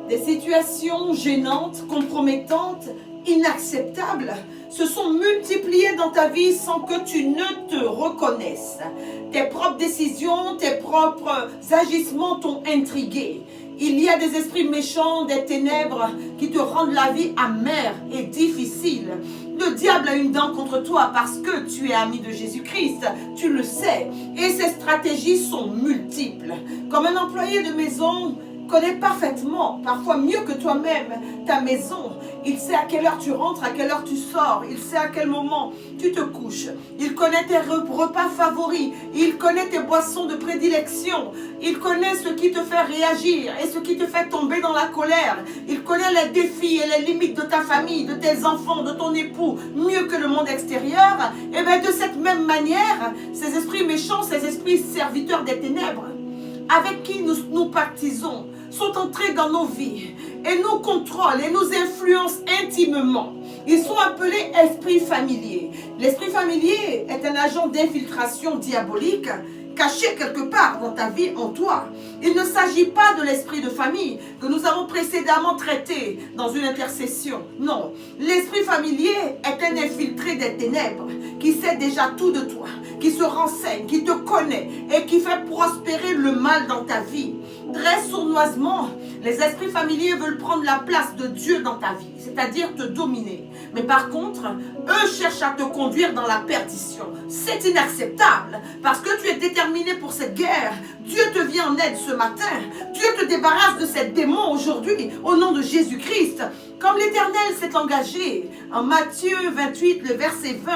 Des situations gênantes, compromettantes, inacceptables se sont multipliées dans ta vie sans que tu ne te reconnaisses. Tes propres décisions, tes propres agissements t'ont intrigué. Il y a des esprits méchants, des ténèbres qui te rendent la vie amère et difficile. Le diable a une dent contre toi parce que tu es ami de Jésus-Christ, tu le sais. Et ses stratégies sont multiples. Comme un employé de maison connaît parfaitement, parfois mieux que toi-même, ta maison. Il sait à quelle heure tu rentres, à quelle heure tu sors. Il sait à quel moment tu te couches. Il connaît tes repas favoris. Il connaît tes boissons de prédilection. Il connaît ce qui te fait réagir et ce qui te fait tomber dans la colère. Il connaît les défis et les limites de ta famille, de tes enfants, de ton époux, mieux que le monde extérieur. Et bien de cette même manière, ces esprits méchants, ces esprits serviteurs des ténèbres, avec qui nous pactisons, sont entrés dans nos vies et nous contrôlent et nous influencent intimement. Ils sont appelés esprits familiers. L'esprit familier est un agent d'infiltration diabolique caché quelque part dans ta vie, en toi. Il ne s'agit pas de l'esprit de famille que nous avons précédemment traité dans une intercession. Non, l'esprit familier est un infiltré des ténèbres qui sait déjà tout de toi, qui se renseigne, qui te connaît et qui fait prospérer le mal dans ta vie. Très sournoisement, les esprits familiers veulent prendre la place de Dieu dans ta vie, c'est-à-dire te dominer. Mais par contre, eux cherchent à te conduire dans la perdition. C'est inacceptable parce que tu es déterminé pour cette guerre. Dieu te vient en aide ce matin. Dieu te débarrasse de ces démons aujourd'hui au nom de Jésus-Christ. Comme l'Éternel s'est engagé en Matthieu 28, le verset 20,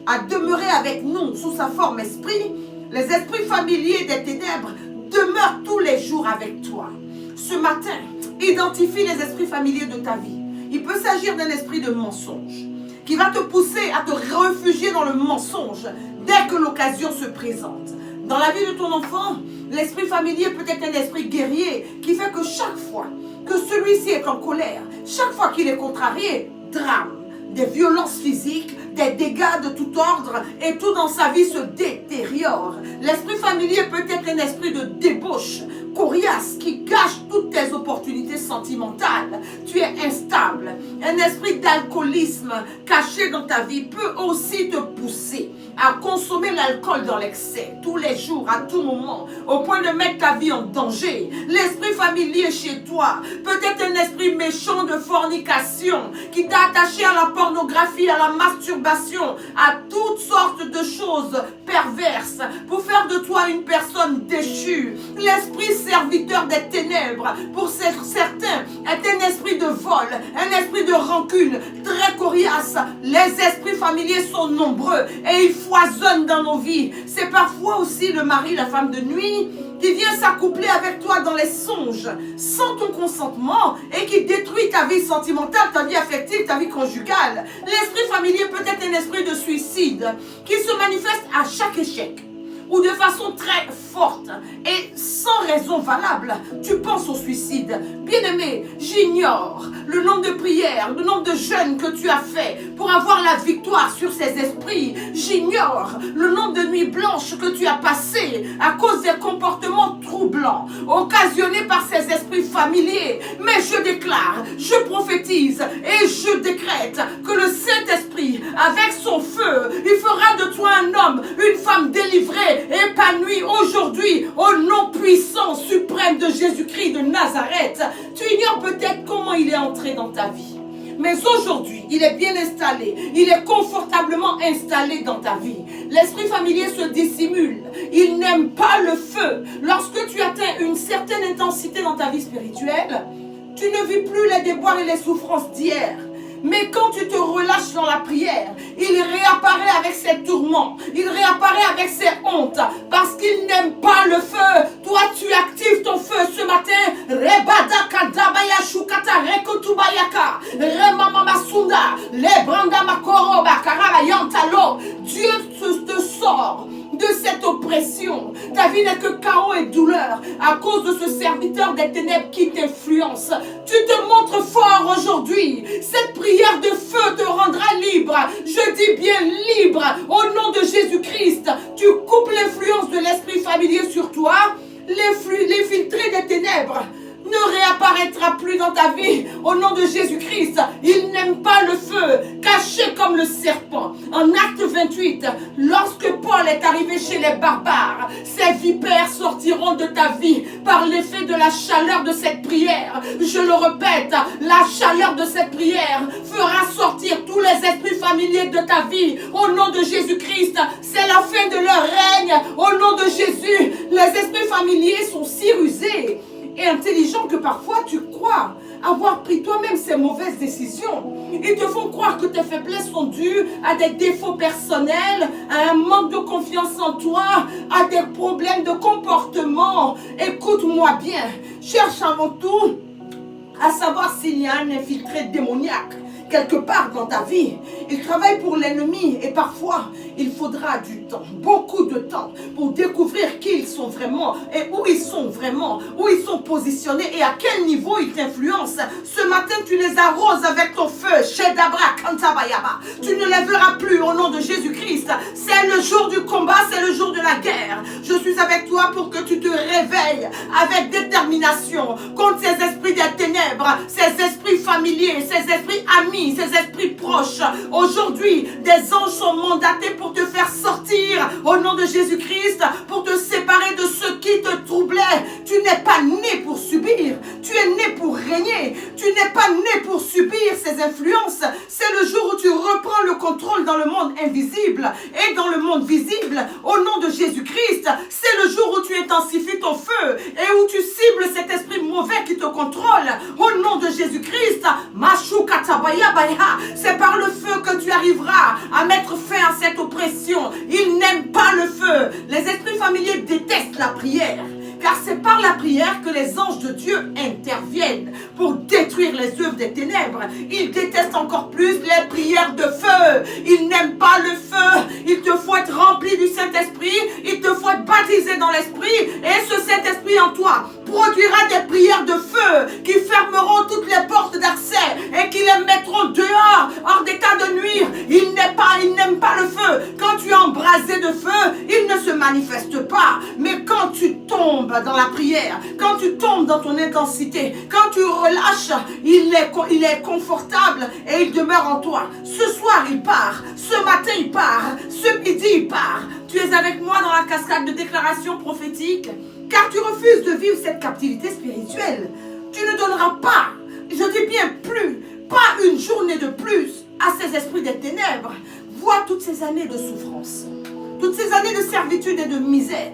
à demeurer avec nous sous sa forme esprit, les esprits familiers des ténèbres demeurent tous les jours avec toi. Ce matin, identifie les esprits familiers de ta vie. Il peut s'agir d'un esprit de mensonge qui va te pousser à te réfugier dans le mensonge dès que l'occasion se présente. Dans la vie de ton enfant, l'esprit familier peut être un esprit guerrier qui fait que chaque fois que celui-ci est en colère, chaque fois qu'il est contrarié, drame, des violences physiques, des dégâts de tout ordre et tout dans sa vie se détériore. L'esprit familier peut être un esprit de débauche, coriace, qui gâche toutes tes opportunités sentimentales. Tu es instable. Un esprit d'alcoolisme caché dans ta vie peut aussi te pousser à consommer l'alcool dans l'excès, tous les jours, à tout moment, au point de mettre ta vie en danger. L'esprit familier chez toi peut être un esprit méchant de fornication qui t'a attaché à la pornographie, à la masturbation, à toutes sortes de choses perverses pour faire de toi une personne déchue. L'esprit serviteur des ténèbres, pour certains, est un esprit de vol, un esprit de rancune, très coriace. Les esprits familiers sont nombreux et ils foisonnent dans nos vies. C'est parfois aussi le mari, la femme de nuit, qui vient s'accoupler avec toi dans les songes, sans ton consentement, et qui détruit ta vie sentimentale, ta vie affective, ta vie conjugale. L'esprit familier peut être un esprit de suicide, qui se manifeste à chaque échec, ou de façon très forte et sans raison valable. Tu penses au suicide. Bien-aimé, j'ignore le nombre de prières, le nombre de jeûnes que tu as fait pour avoir la victoire sur ces esprits. J'ignore le nombre de nuits blanches que tu as passées à cause des comportements troublants occasionnés par ces esprits familiers. Mais je déclare, je prophétise et je décrète que le Saint-Esprit, avec son feu, il fera de toi un homme, une femme délivrée, épanoui aujourd'hui au nom puissant, suprême de Jésus-Christ de Nazareth. Tu ignores peut-être comment il est entré dans ta vie. Mais aujourd'hui, il est bien installé. Il est confortablement installé dans ta vie. L'esprit familier se dissimule. Il n'aime pas le feu. Lorsque tu atteins une certaine intensité dans ta vie spirituelle, tu ne vis plus les déboires et les souffrances d'hier. Mais quand tu te relâches dans la prière, il réapparaît avec ses tourments, il réapparaît avec ses hontes, parce qu'il n'aime pas le feu. Toi, tu actives ton feu ce matin. Rebada kadabaya shukata rekotubayaka, remama masunda, lebranda makoroba karabayantalo. Dieu te sort de cette oppression. Ta vie n'est que chaos et douleur à cause de ce serviteur des ténèbres qui t'influence. Tu te montres fort aujourd'hui. Cette prière de feu te rendra libre. Je dis bien libre au nom de Jésus-Christ. Tu coupes l'influence de l'esprit familier sur toi. Les filtrés des ténèbres ne dans ta vie, au nom de Jésus-Christ. Il n'aime pas le feu, caché comme le serpent. En Acte 28, lorsque Paul est arrivé chez les barbares, ces vipères sortiront de ta vie par l'effet de la chaleur de cette prière. Je le répète, la chaleur de cette prière fera sortir tous les esprits familiers de ta vie. Au nom de Jésus-Christ, c'est la fin de leur règne. Au nom de Jésus, les esprits familiers sont si rusés et intelligents que parfois tu crois avoir pris toi-même ces mauvaises décisions. Ils te font croire que tes faiblesses sont dues à des défauts personnels, à un manque de confiance en toi, à des problèmes de comportement. Écoute-moi bien, cherche avant tout à savoir s'il y a un infiltré démoniaque quelque part dans ta vie. Il travaille pour l'ennemi et parfois il faudra du temps, beaucoup de temps pour découvrir qui ils sont vraiment et où ils sont vraiment, où ils sont positionnés et à quel niveau ils t'influencent. Ce matin tu les arroses avec ton feu. Shedabra Kantabayaba. Tu ne les verras plus au nom de Jésus-Christ. C'est le jour du combat, c'est le jour de la guerre. Je suis avec toi pour que tu te réveilles avec détermination contre ces esprits des ténèbres, ces esprits familiers, ces esprits amis, ces esprits proches. Aujourd'hui, des anges sont mandatés pour te faire sortir au nom de Jésus-Christ, pour te séparer de ceux qui te troublaient. Tu n'es pas né pour subir, tu es né pour régner. Tu n'es pas né pour subir ces influences. C'est le jour où tu reprends le contrôle dans le monde invisible et dans le monde visible au nom de Jésus-Christ. C'est le jour où tu intensifies ton feu et où tu cibles cet esprit mauvais qui te contrôle au nom de Jésus-Christ. C'est par le feu que tu arriveras à mettre fin à cette oppression. Ils n'aiment pas le feu. Les esprits familiers détestent la prière. Car c'est par la prière que les anges de Dieu interviennent pour détruire les œuvres des ténèbres. Ils détestent encore plus les prières de feu. Ils n'aiment pas le feu. Il te faut être rempli du Saint-Esprit. Il te faut être baptisé dans l'Esprit. Et ce Saint-Esprit en toi produira des prières de feu qui fermeront toutes les portes d'accès et qui les mettront dehors, hors d'état de nuire. Ils n'aiment pas le feu. Quand tu es embrasé de feu, il ne se manifeste pas. Mais quand tu tombes dans la prière, quand tu tombes dans ton intensité, quand tu relâches, il est confortable et il demeure en toi. Ce soir, il part. Ce matin, il part. Ce midi, il part. Tu es avec moi dans la cascade de déclarations prophétiques, car tu refuses de vivre cette captivité spirituelle. Tu ne donneras pas, je dis bien plus, pas une journée de plus à ces esprits des ténèbres. Vois toutes ces années de souffrance, toutes ces années de servitude et de misère.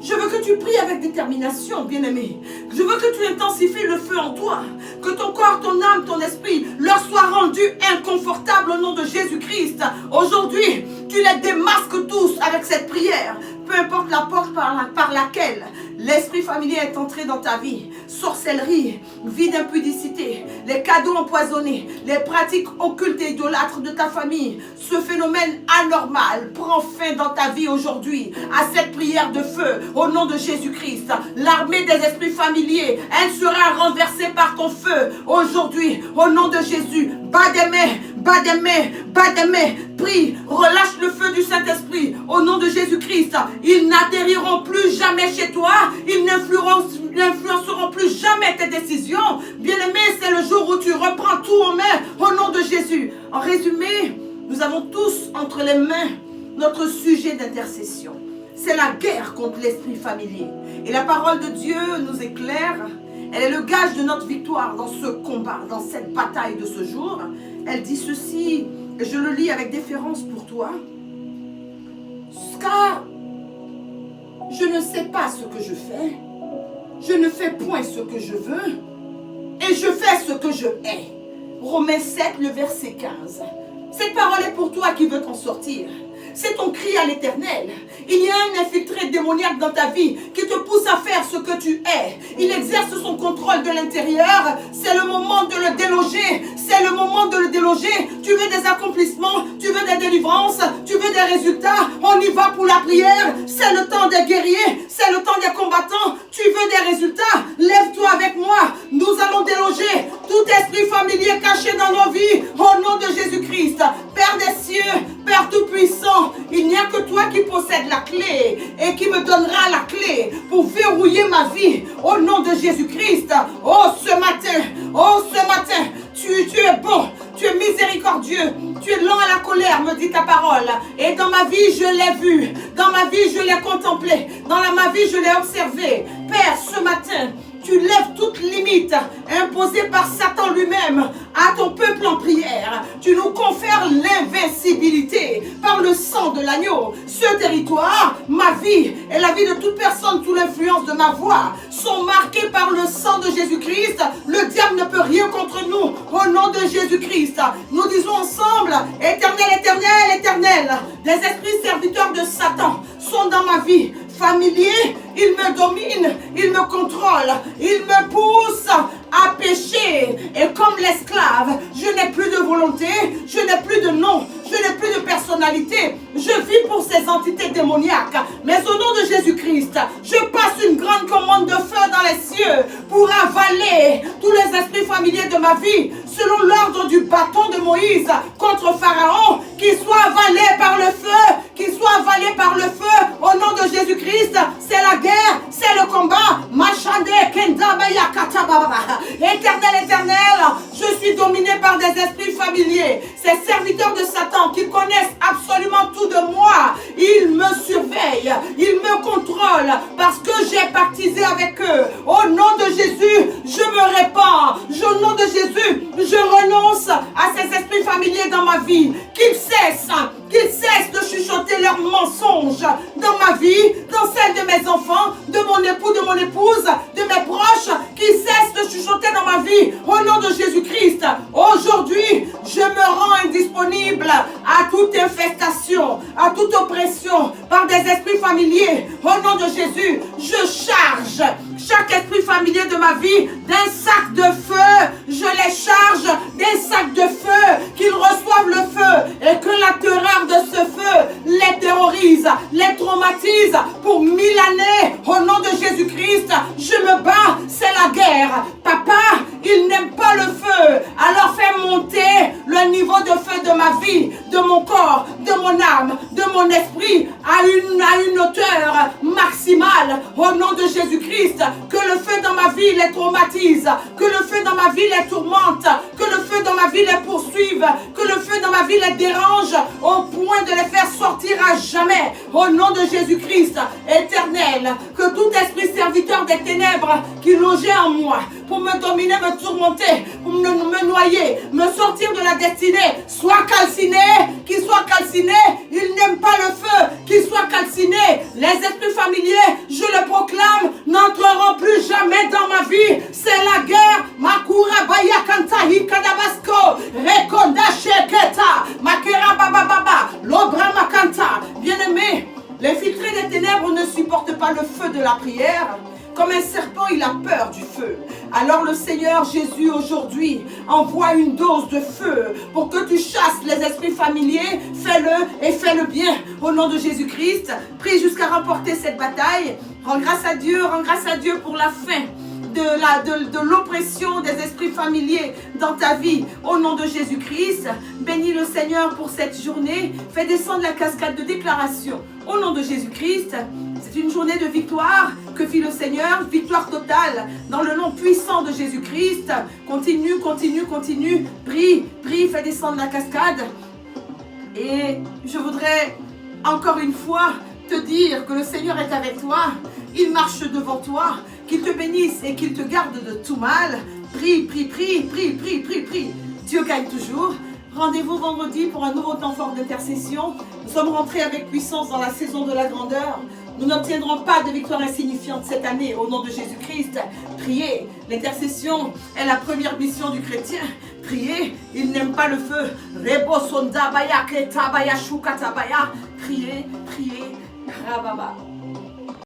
Je veux que tu pries avec détermination, bien-aimé. Je veux que tu intensifies le feu en toi. Que ton corps, ton âme, ton esprit leur soient rendus inconfortables au nom de Jésus-Christ. Aujourd'hui, tu les démasques tous avec cette prière. Peu importe la porte par laquelle l'esprit familier est entré dans ta vie. Sorcellerie, vie d'impudicité, les cadeaux empoisonnés, les pratiques occultes et idolâtres de ta famille. Ce phénomène anormal prend fin dans ta vie aujourd'hui à cette prière de feu au nom de Jésus-Christ. L'armée des esprits familiers, elle sera renversée par ton feu aujourd'hui au nom de Jésus. Bas des mains, bas des mains, bas des mains. Prie, relâche le feu du Saint-Esprit au nom de Jésus-Christ. Ils n'atterriront plus jamais chez toi. Ils n'influenceront plus jamais tes décisions. Bien-aimé, c'est le jour où tu reprends tout en main au nom de Jésus. En résumé, nous avons tous entre les mains notre sujet d'intercession. C'est la guerre contre l'esprit familier. Et la parole de Dieu nous éclaire. Elle est le gage de notre victoire dans ce combat, dans cette bataille de ce jour. Elle dit ceci, et je le lis avec déférence pour toi. Car je ne sais pas ce que je fais. Je ne fais point ce que je veux. Et je fais ce que je hais. Romains 7, le verset 15. Cette parole est pour toi qui veux t'en sortir. C'est ton cri à l'Éternel. Il y a un infiltré démoniaque dans ta vie qui te pousse à faire ce que tu hais. Il exerce son contrôle de l'intérieur. C'est le moment de le déloger. C'est le moment de le déloger. Tu veux des accomplissements, tu veux des délivrances, tu veux des résultats. On y va pour la prière. C'est le temps des guerriers. C'est le temps des combattants. Tu veux des résultats. Lève-toi avec moi. Nous allons déloger tout esprit familier caché dans nos vies. Au nom de Jésus-Christ. Père des cieux, Père Tout-Puissant, il n'y a que toi qui possèdes la clé et qui me donnera la clé pour verrouiller ma vie au nom de Jésus-Christ. Oh, ce matin, oh, parole. Et dans ma vie, je l'ai vu. Dans ma vie, je l'ai contemplé. Dans ma vie, je l'ai observé. Père, ce matin, tu lèves toute limite imposée par Satan lui-même à ton peuple en prière. Tu nous confères l'invincibilité par le sang de l'agneau. Ce territoire, ma vie et la vie de toute personne sous l'influence de ma voix sont marqués par le sang de Jésus-Christ. Le diable ne peut rien contre nous. Au nom de Jésus-Christ, nous disons ensemble, Éternel, Éternel, Éternel, les esprits serviteurs de Satan sont dans ma vie. Familier, il me domine, il me contrôle, il me pousse à pécher. Et comme l'esclave, je n'ai plus de volonté, je n'ai plus de nom, je n'ai plus de personnalité. Je vis pour ces entités démoniaques. Mais au nom de Jésus-Christ, je passe une grande commande de feu dans les cieux pour avaler tous les esprits familiers de ma vie, selon l'ordre du bâton de Moïse contre Pharaon, qu'ils soient avalés par le feu, qu'ils soient avalés par le feu. Au nom de Jésus-Christ, c'est la guerre, c'est le combat. Éternel, éternel, je suis dominé par des esprits familiers. Ces serviteurs de Satan qui connaissent absolument tout de moi, ils me surveillent, ils me contrôlent parce que j'ai baptisé avec eux. Au nom de Jésus, je me répands. Au nom de Jésus, je renonce à ces esprits familiers dans ma vie. Qu'ils cessent de chuchoter leurs mensonges dans ma vie, dans celle de mes enfants, de mon époux, de mon épouse, de mes proches, qu'ils cessent de chuchoter dans ma vie. Au nom de Jésus-Christ, aujourd'hui, je me rends indisponible à toute infestation, à toute oppression par des esprits familiers. Au nom de Jésus, je charge chaque esprit familier de ma vie d'un sac de feu. Je les charge d'un sac de feu, qu'ils reçoivent le feu et que la terreur de ce feu les terrorise, les traumatise pour 1000 années. Au nom de Jésus-Christ, je me bats, c'est la guerre. Papa, il n'aime pas le feu, alors fais monter le niveau de feu de ma vie, de mon corps, de mon âme, de mon esprit à une hauteur maximale. Au nom de Jésus-Christ, que le feu dans ma vie les traumatise, que le feu dans ma vie les tourmente, que le feu dans ma vie les poursuive, que le feu dans ma vie les dérange au point de les faire sortir à jamais. Au nom de Jésus-Christ, éternel, que tout esprit serviteur des ténèbres qui logeait en moi pour me dominer, me tourmenter, pour me noyer, me sortir de la destinée, soit calciné, qu'il soit calciné. Il n'aime pas le feu, qu'il soit calciné. Les esprits familiers, je le proclame, n'entreront plus jamais dans ma vie. C'est la guerre. Makura baya kanta hikadabasko rekonda sheketa makera baba baba lobra makanta. Bien-aimé, les filtrés des ténèbres ne supportent pas le feu de la prière. Comme un serpent, il a peur du feu. Alors le Seigneur Jésus aujourd'hui envoie une dose de feu pour que tu chasses les esprits familiers. Fais-le et fais-le bien. Au nom de Jésus-Christ, prie jusqu'à remporter cette bataille. Rends grâce à Dieu pour la fin de l'oppression des esprits familiers dans ta vie. Au nom de Jésus-Christ, bénis le Seigneur pour cette journée. Fais descendre la cascade de déclaration. Au nom de Jésus-Christ, c'est une journée de victoire que fit le Seigneur, victoire totale dans le nom puissant de Jésus-Christ. Continue, continue, continue. Prie, prie, fais descendre la cascade. Et je voudrais encore une fois te dire que le Seigneur est avec toi. Il marche devant toi. Qu'il te bénisse et qu'il te garde de tout mal. Prie, prie, prie, prie, prie, prie, prie. Dieu gagne toujours. Rendez-vous vendredi pour un nouveau temps fort d'intercession. Nous sommes rentrés avec puissance dans la saison de la grandeur. Nous n'obtiendrons pas de victoire insignifiante cette année au nom de Jésus-Christ. Priez. L'intercession est la première mission du chrétien. Priez. Il n'aime pas le feu. Priez, priez. Rababa.